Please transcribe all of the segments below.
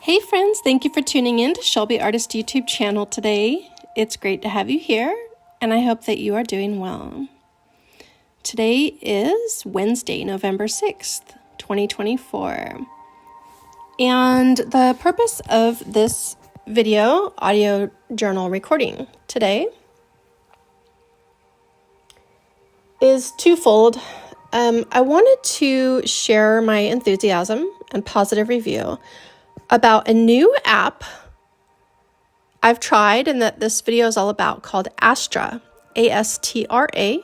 Hey friends, thank you for tuning in to Shelby Artist YouTube channel today. It's great to have you here, and I hope that you are doing well. Today is Wednesday, November 6th, 2024. And the purpose of this audio journal recording today is twofold. I wanted to share my enthusiasm and positive review about a new app I've tried and that this video is all about, called ASTRA, A-S-T-R-A.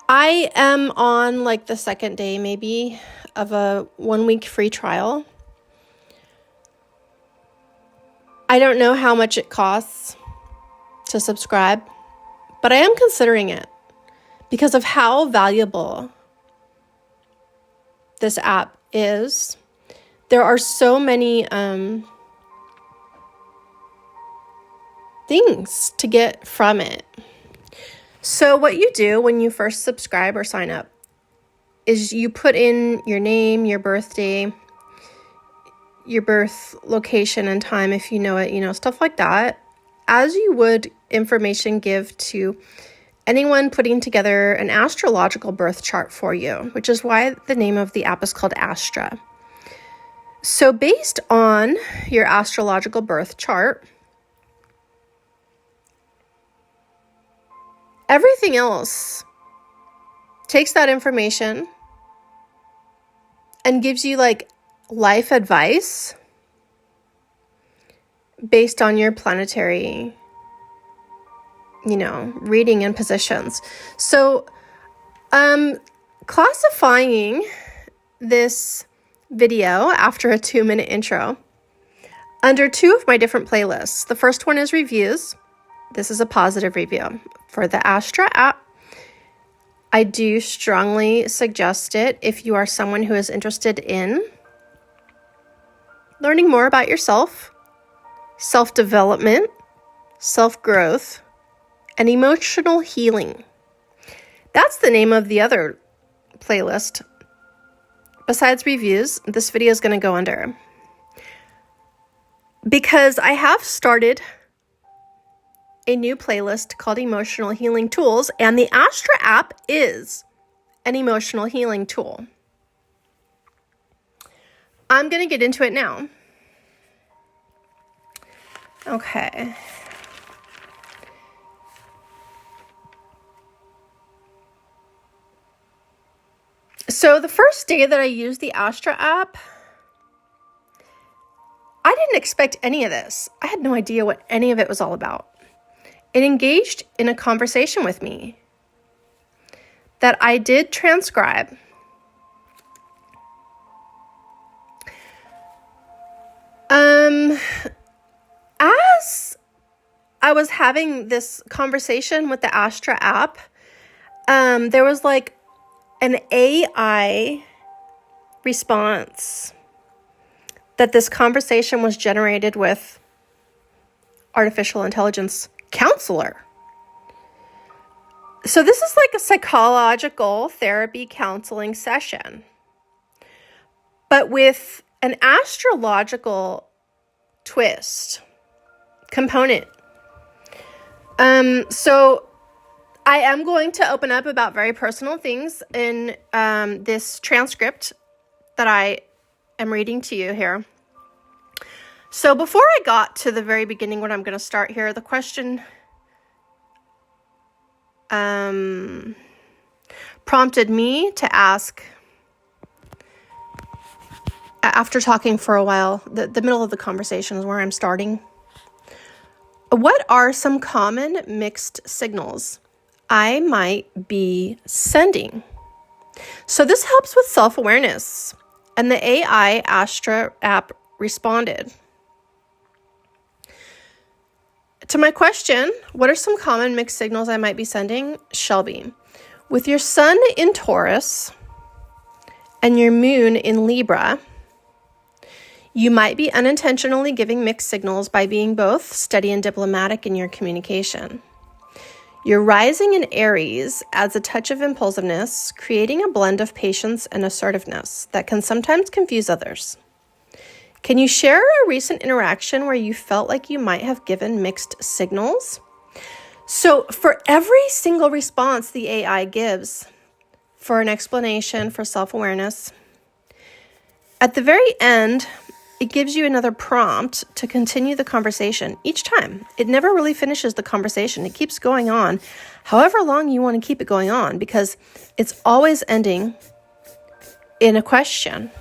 I am on like the second day maybe of a 1-week free trial. I don't know how much it costs to subscribe, but I am considering it because of how valuable this app is. There are so many things to get from it. So what you do when you first subscribe or sign up is you put in your name, your birthday, your birth location and time if you know it, stuff like that, as you would information give to anyone putting together an astrological birth chart for you, which is why the name of the app is called ASTRA. So based on your astrological birth chart, everything else takes that information and gives you like life advice based on your planetary, reading and positions. So classifying this video after a 2-minute intro under two of my different playlists. The first one is reviews. This is a positive review for the ASTRA app. I do strongly suggest it if you are someone who is interested in learning more about yourself, self-development, self-growth, and emotional healing. That's the name of the other playlist. Besides reviews, this video is going to go under, because I have started a new playlist called Emotional Healing Tools, and the ASTRA app is an emotional healing tool. I'm going to get into it now. Okay. So the first day that I used the ASTRA app, I didn't expect any of this. I had no idea what any of it was all about. It engaged in a conversation with me that I did transcribe. As I was having this conversation with the ASTRA app, there was like an AI response that this conversation was generated with artificial intelligence counselor. So this is like a psychological therapy counseling session, but with an astrological twist component. So I am going to open up about very personal things in this transcript that I am reading to you here. So before I got to the very beginning, when I'm going to start here, the question prompted me to ask, after talking for a while, the middle of the conversation is where I'm starting. What are some common mixed signals I might be sending? So this helps with self-awareness, and the AI ASTRA app responded. To my question, what are some common mixed signals I might be sending? Shelby, with your sun in Taurus and your moon in Libra, you might be unintentionally giving mixed signals by being both steady and diplomatic in your communication. Your rising in Aries adds a touch of impulsiveness, creating a blend of patience and assertiveness that can sometimes confuse others. Can you share a recent interaction where you felt like you might have given mixed signals? So for every single response the AI gives for an explanation for self-awareness, at the very end, it gives you another prompt to continue the conversation each time. It never really finishes the conversation. It keeps going on however long you want to keep it going on, because it's always ending in a question.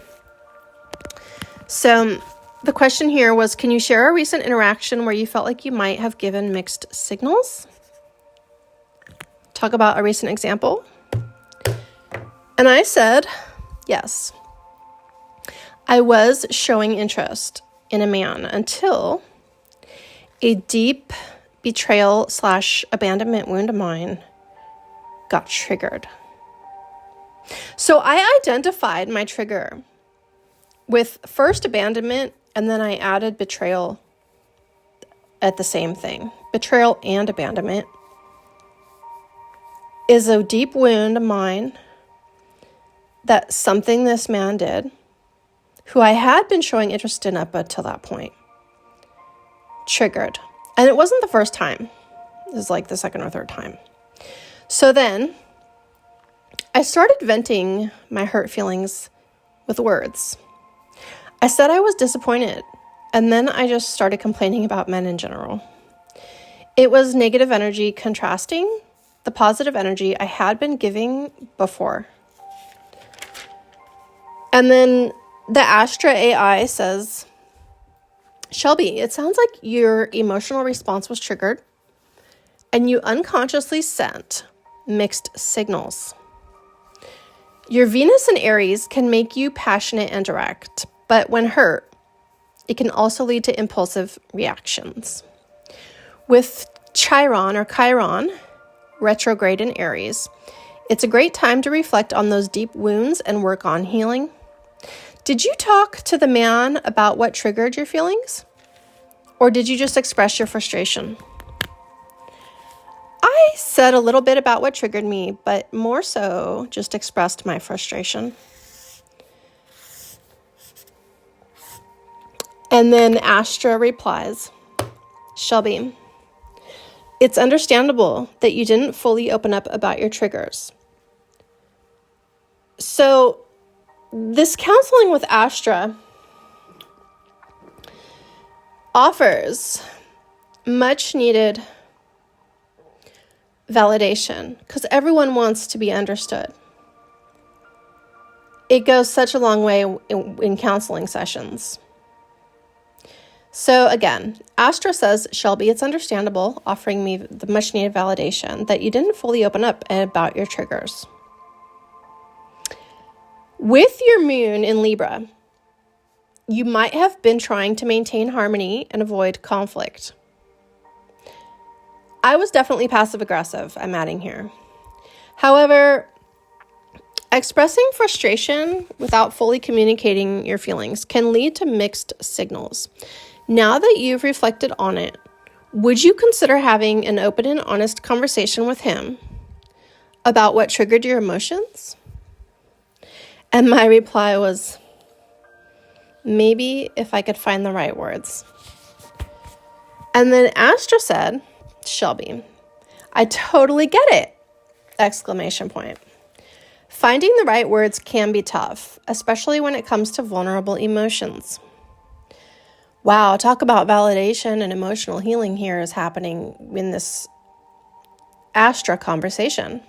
So the question here was, can you share a recent interaction where you felt like you might have given mixed signals? Talk about a recent example. And I said, yes. I was showing interest in a man until a deep betrayal/abandonment wound of mine got triggered. So I identified my trigger with first abandonment, and then I added betrayal at the same thing. Betrayal and abandonment is a deep wound of mine that something this man did, who I had been showing interest in up until that point, triggered. And it wasn't the first time. It was like the second or third time. So then I started venting my hurt feelings with words. I said I was disappointed, and then I just started complaining about men in general. It was negative energy contrasting the positive energy I had been giving before. And then the ASTRA AI says, Shelby, it sounds like your emotional response was triggered and you unconsciously sent mixed signals. Your Venus in Aries can make you passionate and direct, but when hurt, it can also lead to impulsive reactions. With Chiron retrograde in Aries, it's a great time to reflect on those deep wounds and work on healing. Did you talk to the man about what triggered your feelings? Or did you just express your frustration? I said a little bit about what triggered me, but more so just expressed my frustration. And then Astra replies, Shelby, it's understandable that you didn't fully open up about your triggers. So this counseling with Astra offers much needed validation because everyone wants to be understood. It goes such a long way in counseling sessions. So again, Astra says, Shelby, it's understandable, offering me the much needed validation that you didn't fully open up about your triggers. With your moon in Libra, you might have been trying to maintain harmony and avoid conflict. I was definitely passive-aggressive, I'm adding here. However, expressing frustration without fully communicating your feelings can lead to mixed signals. Now that you've reflected on it, would you consider having an open and honest conversation with him about what triggered your emotions? And my reply was, maybe if I could find the right words. And then Astra said, Shelby, I totally get it! Exclamation point. Finding the right words can be tough, especially when it comes to vulnerable emotions. Wow, talk about validation and emotional healing here is happening in this Astra conversation.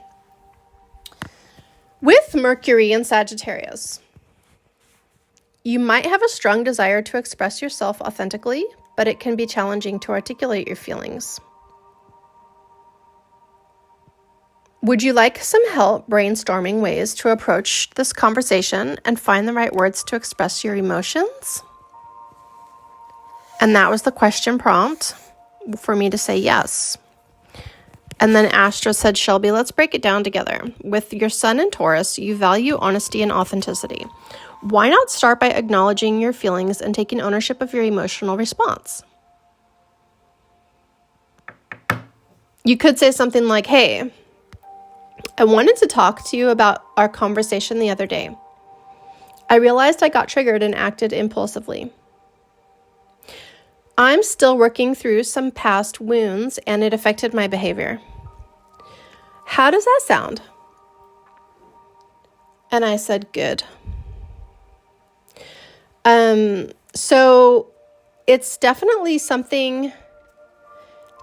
With Mercury in Sagittarius, you might have a strong desire to express yourself authentically, but it can be challenging to articulate your feelings. Would you like some help brainstorming ways to approach this conversation and find the right words to express your emotions? And that was the question prompt for me to say yes. And then Astra said, Shelby, let's break it down together. With your sun in Taurus, you value honesty and authenticity. Why not start by acknowledging your feelings and taking ownership of your emotional response? You could say something like, hey, I wanted to talk to you about our conversation the other day. I realized I got triggered and acted impulsively. I'm still working through some past wounds and it affected my behavior. How does that sound? And I said, good. So it's definitely something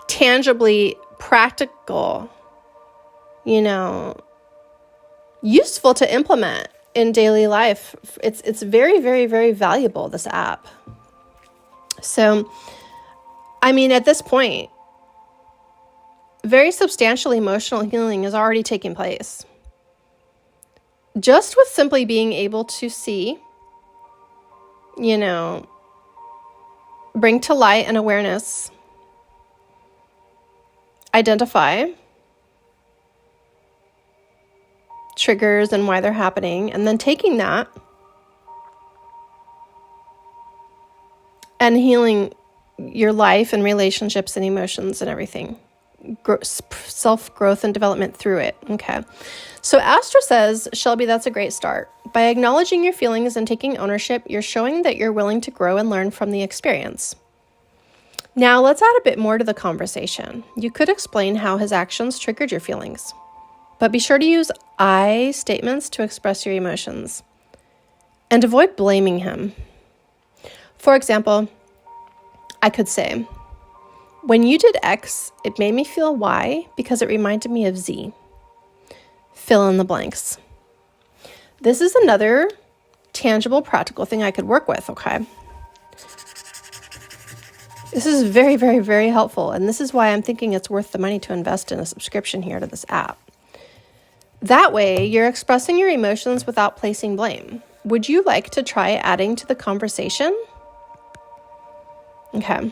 tangibly practical, useful to implement in daily life. It's very, very, very valuable, this app. So, at this point, very substantial emotional healing is already taking place. Just with simply being able to see, bring to light and awareness, identify triggers and why they're happening, and then taking that and healing your life and relationships and emotions and everything. Self-growth and development through it. Okay. So ASTRA says, Shelby, that's a great start. By acknowledging your feelings and taking ownership, you're showing that you're willing to grow and learn from the experience. Now let's add a bit more to the conversation. You could explain how his actions triggered your feelings, but be sure to use I statements to express your emotions and avoid blaming him. For example, I could say, when you did X, it made me feel Y because it reminded me of Z. Fill in the blanks. This is another tangible, practical thing I could work with, okay? This is very, very, very helpful, and this is why I'm thinking it's worth the money to invest in a subscription here to this app. That way, you're expressing your emotions without placing blame. Would you like to try adding to the conversation? Okay.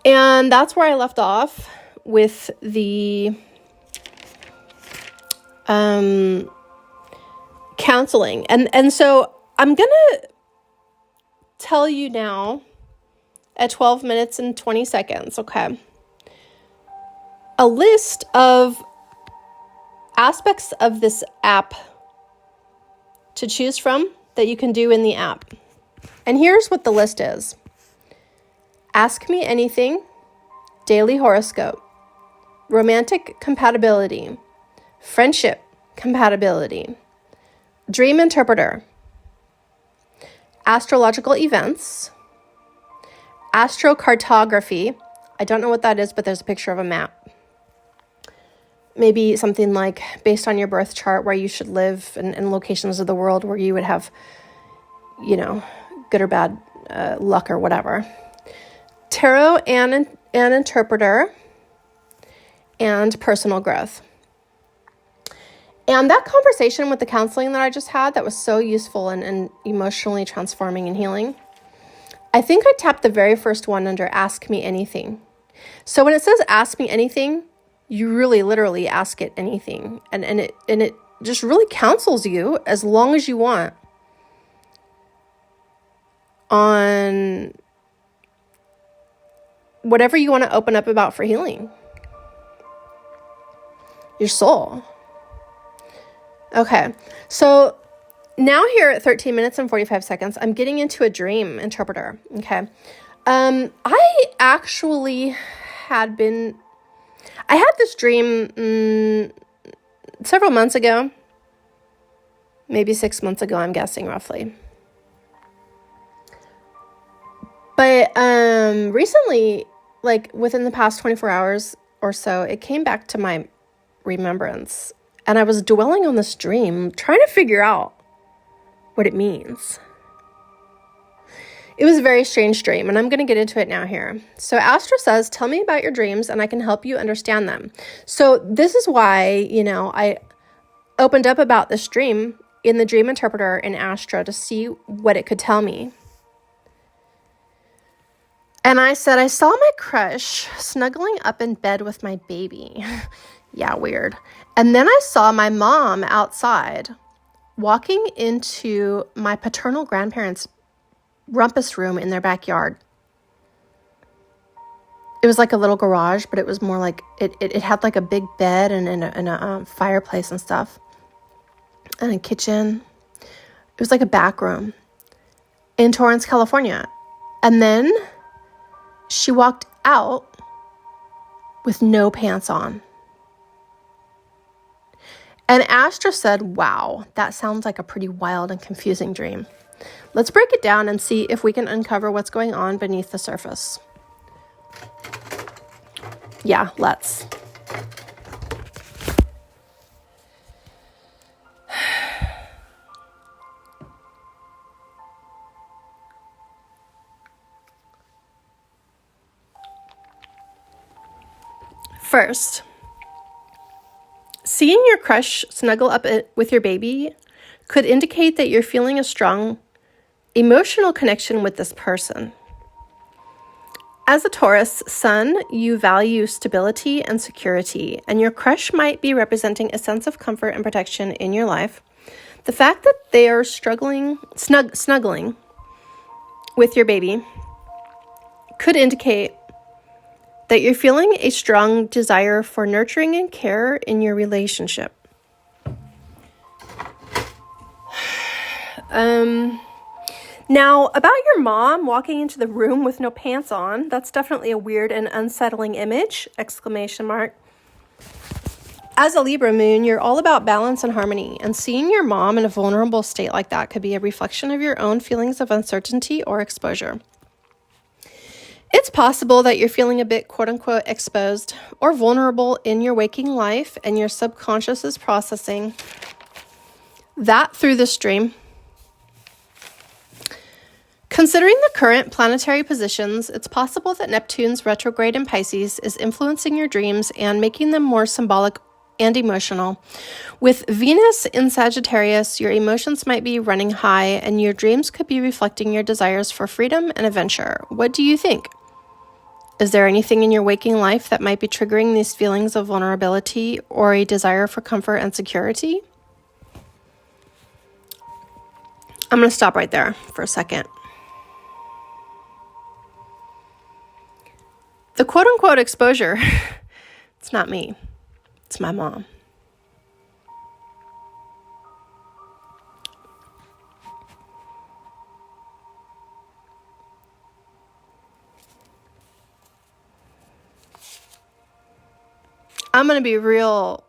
And that's where I left off with the counseling. And so I'm going to tell you now at 12 minutes and 20 seconds, okay, a list of aspects of this app to choose from that you can do in the app. And here's what the list is. Ask Me Anything, Daily Horoscope, Romantic Compatibility, Friendship Compatibility, Dream Interpreter, Astrological Events, Astrocartography. I don't know what that is, but there's a picture of a map. Maybe something like based on your birth chart where you should live and locations of the world where you would have, good or bad luck or whatever. Tarot and Interpreter, and Personal Growth. And that conversation with the counseling that I just had, that was so useful and emotionally transforming and healing, I think I tapped the very first one under Ask Me Anything. So when it says Ask Me Anything, you really literally ask it anything. And it just really counsels you as long as you want on whatever you want to open up about for healing your soul. Okay, so now here at 13 minutes and 45 seconds, I'm getting into a dream interpreter, okay? I actually I had this dream several months ago, maybe 6 months ago, I'm guessing roughly. But recently, like within the past 24 hours or so, it came back to my remembrance. And I was dwelling on this dream, trying to figure out what it means. It was a very strange dream, and I'm going to get into it now here. So ASTRA says, tell me about your dreams, and I can help you understand them. So this is why, I opened up about this dream in the Dream Interpreter in ASTRA to see what it could tell me. And I said, I saw my crush snuggling up in bed with my baby. Yeah, weird. And then I saw my mom outside walking into my paternal grandparents' rumpus room in their backyard. It was like a little garage, but it was more like, it had like a big bed and a fireplace and stuff. And a kitchen. It was like a back room in Torrance, California. And then she walked out with no pants on. And ASTRA said, wow, that sounds like a pretty wild and confusing dream. Let's break it down and see if we can uncover what's going on beneath the surface. Yeah, let's. First, seeing your crush snuggle up with your baby could indicate that you're feeling a strong emotional connection with this person. As a Taurus sun, you value stability and security, and your crush might be representing a sense of comfort and protection in your life. The fact that they are snuggling with your baby could indicate that you're feeling a strong desire for nurturing and care in your relationship. Now, about your mom walking into the room with no pants on, that's definitely a weird and unsettling image, ! As a Libra moon, you're all about balance and harmony, and seeing your mom in a vulnerable state like that could be a reflection of your own feelings of uncertainty or exposure. It's possible that you're feeling a bit quote-unquote exposed or vulnerable in your waking life, and your subconscious is processing that through this dream. Considering the current planetary positions, it's possible that Neptune's retrograde in Pisces is influencing your dreams and making them more symbolic and emotional. With Venus in Sagittarius, your emotions might be running high, and your dreams could be reflecting your desires for freedom and adventure. What do you think? Is there anything in your waking life that might be triggering these feelings of vulnerability or a desire for comfort and security? I'm going to stop right there for a second. The quote-unquote exposure, it's not me, it's my mom. I'm going to be real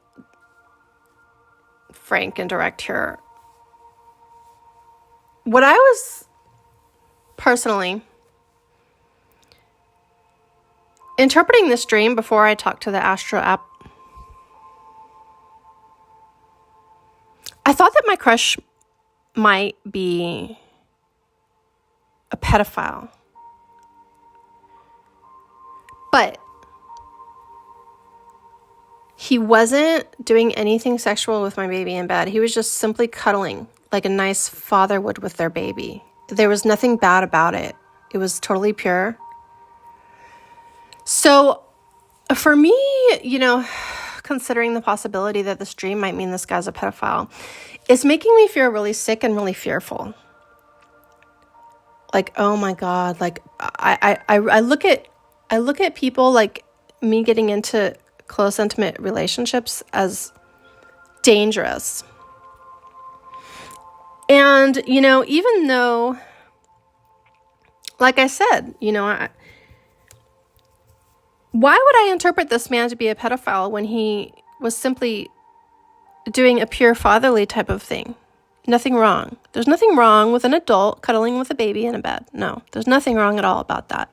frank and direct here. What I was personally interpreting this dream before I talked to the ASTRA app, I thought that my crush might be a pedophile. But he wasn't doing anything sexual with my baby in bed. He was just simply cuddling like a nice father would with their baby. There was nothing bad about it. It was totally pure. So for me, considering the possibility that this dream might mean this guy's a pedophile, it's making me feel really sick and really fearful. Like, oh my God, like I look at people like me getting into close, intimate relationships as dangerous. And, even though, like I said, why would I interpret this man to be a pedophile when he was simply doing a pure fatherly type of thing? Nothing wrong. There's nothing wrong with an adult cuddling with a baby in a bed. No, there's nothing wrong at all about that.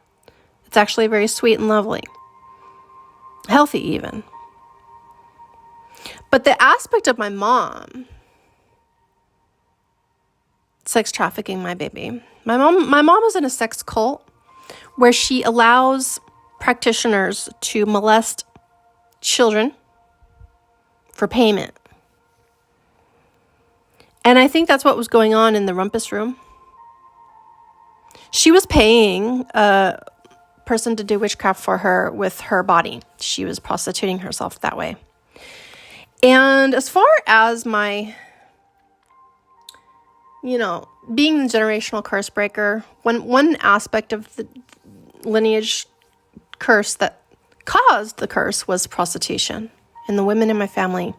It's actually very sweet and lovely. Healthy even. But the aspect of my mom sex trafficking my baby. My mom was in a sex cult where she allows practitioners to molest children for payment. And I think that's what was going on in the rumpus room. She was paying a person to do witchcraft for her with her body. She was prostituting herself that way. And as far as my, being the generational curse breaker, one aspect of the lineage curse that caused the curse was prostitution. And the women in my family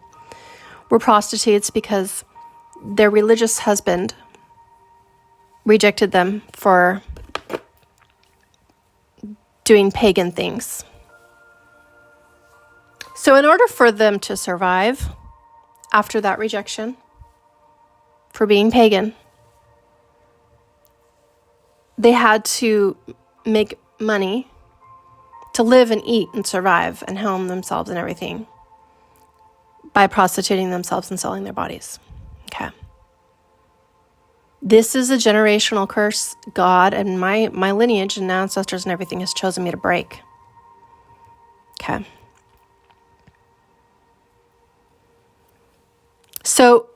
were prostitutes because their religious husband rejected them for doing pagan things. So in order for them to survive after that rejection for being pagan, they had to make money to live and eat and survive and home themselves and everything by prostituting themselves and selling their bodies. Okay. This is a generational curse God and my lineage and ancestors and everything has chosen me to break. Okay. So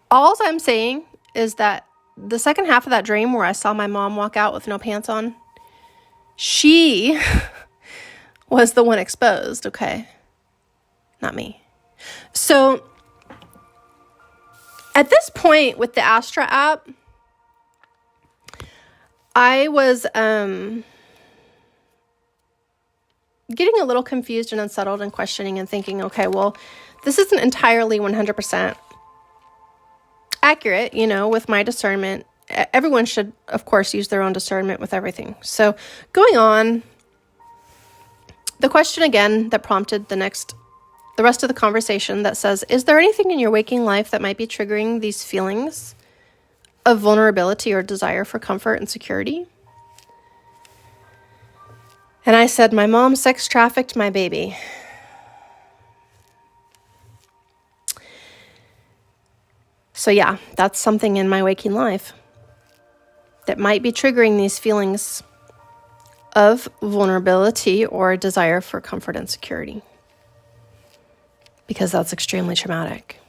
all I'm saying is that the second half of that dream where I saw my mom walk out with no pants on, she was the one exposed, okay? Not me. So at this point with the ASTRA app, I was getting a little confused and unsettled and questioning and thinking, okay, well, this isn't entirely 100% accurate, with my discernment. Everyone should, of course, use their own discernment with everything. So going on, the question again that prompted the rest of the conversation that says, is there anything in your waking life that might be triggering these feelings of vulnerability or desire for comfort and security? And I said, my mom sex trafficked my baby. So yeah, that's something in my waking life that might be triggering these feelings of vulnerability or desire for comfort and security. Because that's extremely traumatic.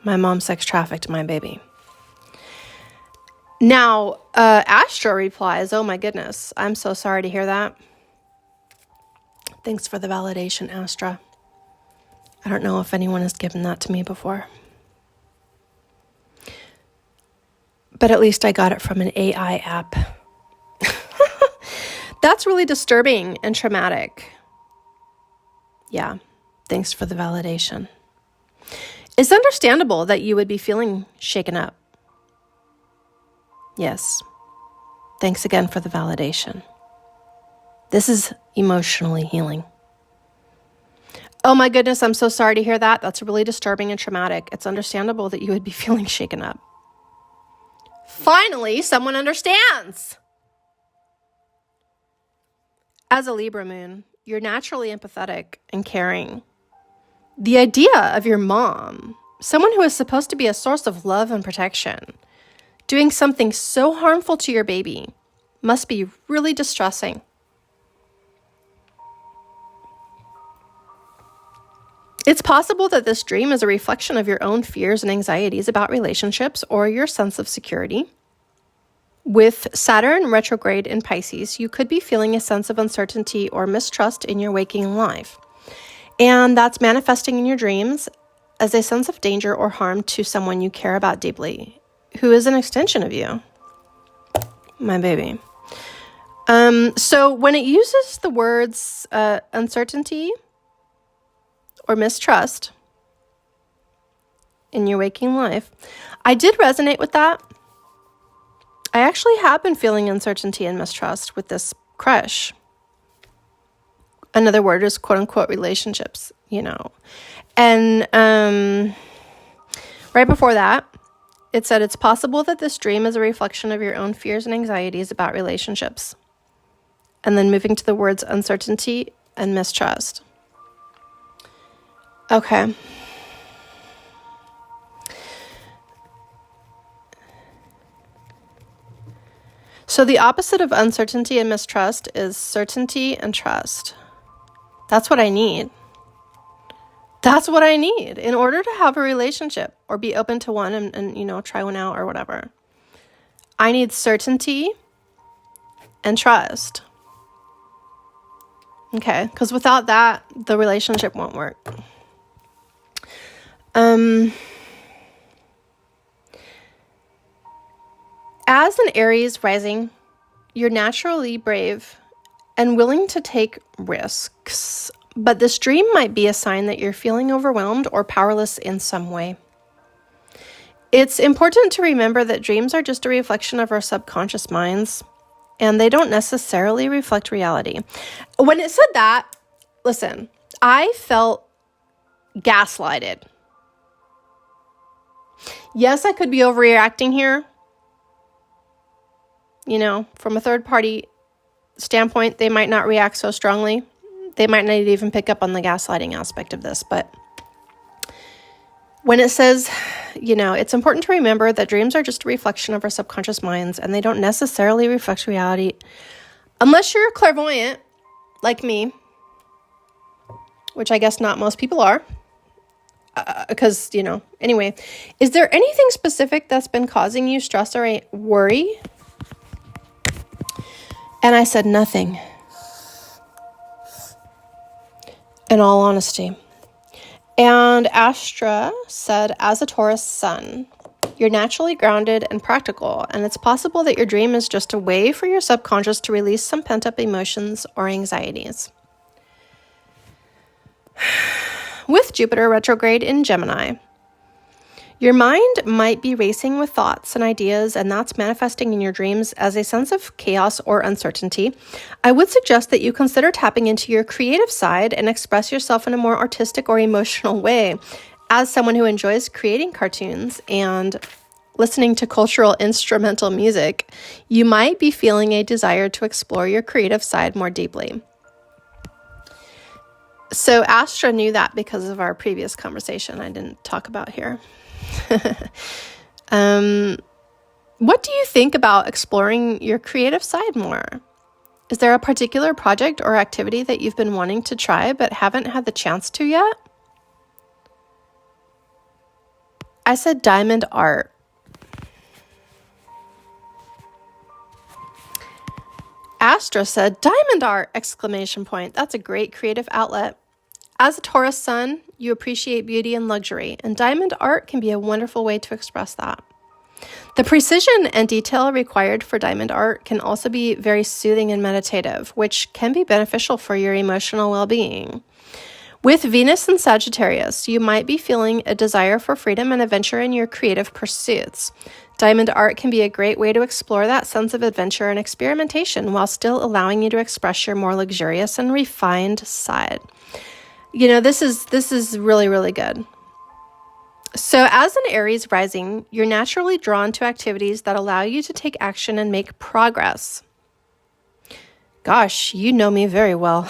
My mom sex trafficked my baby. Now, ASTRA replies, oh my goodness, I'm so sorry to hear that. Thanks for the validation, ASTRA. I don't know if anyone has given that to me before. But at least I got it from an AI app. That's really disturbing and traumatic. Yeah, thanks for the validation. It's understandable that you would be feeling shaken up. Yes, thanks again for the validation. This is emotionally healing. Oh my goodness, I'm so sorry to hear that. That's really disturbing and traumatic. It's understandable that you would be feeling shaken up. Finally, someone understands. As a Libra moon, you're naturally empathetic and caring. The idea of your mom, someone who is supposed to be a source of love and protection, doing something so harmful to your baby must be really distressing. It's possible that this dream is a reflection of your own fears and anxieties about relationships or your sense of security. With Saturn retrograde in Pisces, you could be feeling a sense of uncertainty or mistrust in your waking life. And that's manifesting in your dreams as a sense of danger or harm to someone you care about deeply, who is an extension of you. My baby. So when it uses the words uncertainty or mistrust in your waking life, I did resonate with that. I actually have been feeling uncertainty and mistrust with this crush. Another word is quote unquote relationships, And right before that, it said it's possible that this dream is a reflection of your own fears and anxieties about relationships. And then moving to the words uncertainty and mistrust. Okay. So the opposite of uncertainty and mistrust is certainty and trust. That's what I need. That's what I need in order to have a relationship or be open to one and try one out or whatever. I need certainty and trust. Okay, because without that, the relationship won't work. As an Aries rising, you're naturally brave and willing to take risks, but this dream might be a sign that you're feeling overwhelmed or powerless in some way. It's important to remember that dreams are just a reflection of our subconscious minds, and they don't necessarily reflect reality. When it said that, listen, I felt gaslighted. Yes, I could be overreacting here. You know, from a third party standpoint, they might not react so strongly. They might not even pick up on the gaslighting aspect of this. But when it says, you know, it's important to remember that dreams are just a reflection of our subconscious minds, and they don't necessarily reflect reality. Unless you're clairvoyant, like me, which I guess not most people are. Because, you know, anyway, is there anything specific that's been causing you stress or worry? And I said nothing. In all honesty. And ASTRA said, as a Taurus sun, you're naturally grounded and practical, and it's possible that your dream is just a way for your subconscious to release some pent-up emotions or anxieties. With Jupiter retrograde in Gemini, your mind might be racing with thoughts and ideas, and that's manifesting in your dreams as a sense of chaos or uncertainty. I would suggest that you consider tapping into your creative side and express yourself in a more artistic or emotional way. As someone who enjoys creating cartoons and listening to cultural instrumental music, you might be feeling a desire to explore your creative side more deeply. So Astra knew that because of our previous conversation I didn't talk about here. What do you think about exploring your creative side more? Is there a particular project or activity that you've been wanting to try but haven't had the chance to yet? I said diamond art. Astra said diamond art! Exclamation point. That's a great creative outlet. As a Taurus sun, you appreciate beauty and luxury, and diamond art can be a wonderful way to express that. The precision and detail required for diamond art can also be very soothing and meditative, which can be beneficial for your emotional well-being. With Venus in Sagittarius, you might be feeling a desire for freedom and adventure in your creative pursuits. Diamond art can be a great way to explore that sense of adventure and experimentation while still allowing you to express your more luxurious and refined side. You know, this is really, really good. So as an Aries rising, you're naturally drawn to activities that allow you to take action and make progress. Gosh, you know me very well.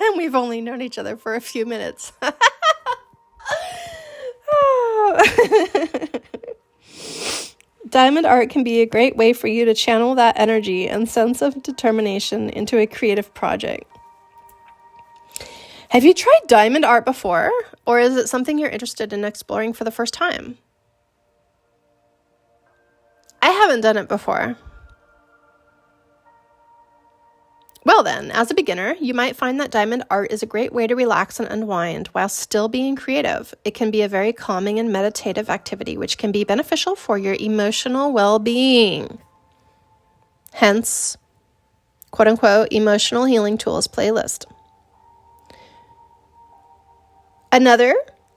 And we've only known each other for a few minutes. Diamond art can be a great way for you to channel that energy and sense of determination into a creative project. Have you tried diamond art before, or is it something you're interested in exploring for the first time? I haven't done it before. Well then, as a beginner, you might find that diamond art is a great way to relax and unwind while still being creative. It can be a very calming and meditative activity, which can be beneficial for your emotional well-being. Hence, quote-unquote, emotional healing tools playlist. Another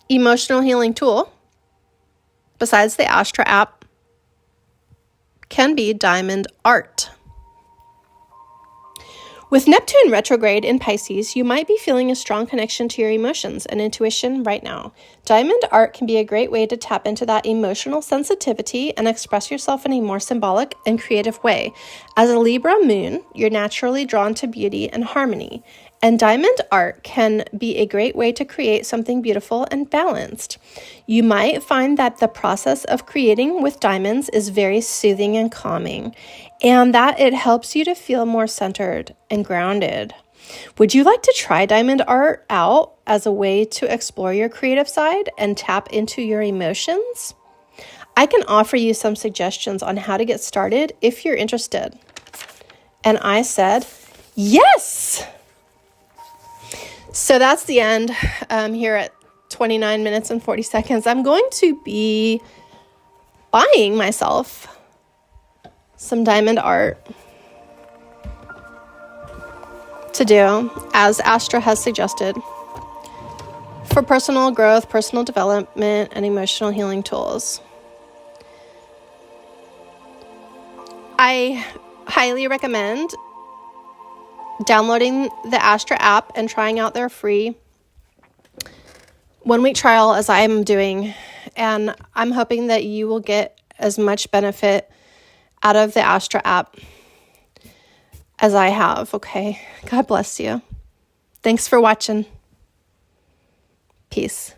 emotional healing tool, besides the ASTRA app, can be diamond art. With Neptune retrograde in Pisces, you might be feeling a strong connection to your emotions and intuition right now. Diamond art can be a great way to tap into that emotional sensitivity and express yourself in a more symbolic and creative way. As a Libra moon, you're naturally drawn to beauty and harmony, and diamond art can be a great way to create something beautiful and balanced. You might find that the process of creating with diamonds is very soothing and calming, and that it helps you to feel more centered and grounded. Would you like to try diamond art out as a way to explore your creative side and tap into your emotions? I can offer you some suggestions on how to get started if you're interested. And I said, yes! So that's the end here at 29 minutes and 40 seconds. I'm going to be buying myself some diamond art to do, as Astra has suggested, for personal growth, personal development, and emotional healing tools. I highly recommend downloading the ASTRA app and trying out their free 1-week trial as I'm doing. And I'm hoping that you will get as much benefit out of the ASTRA app as I have, okay? God bless you. Thanks for watching. Peace.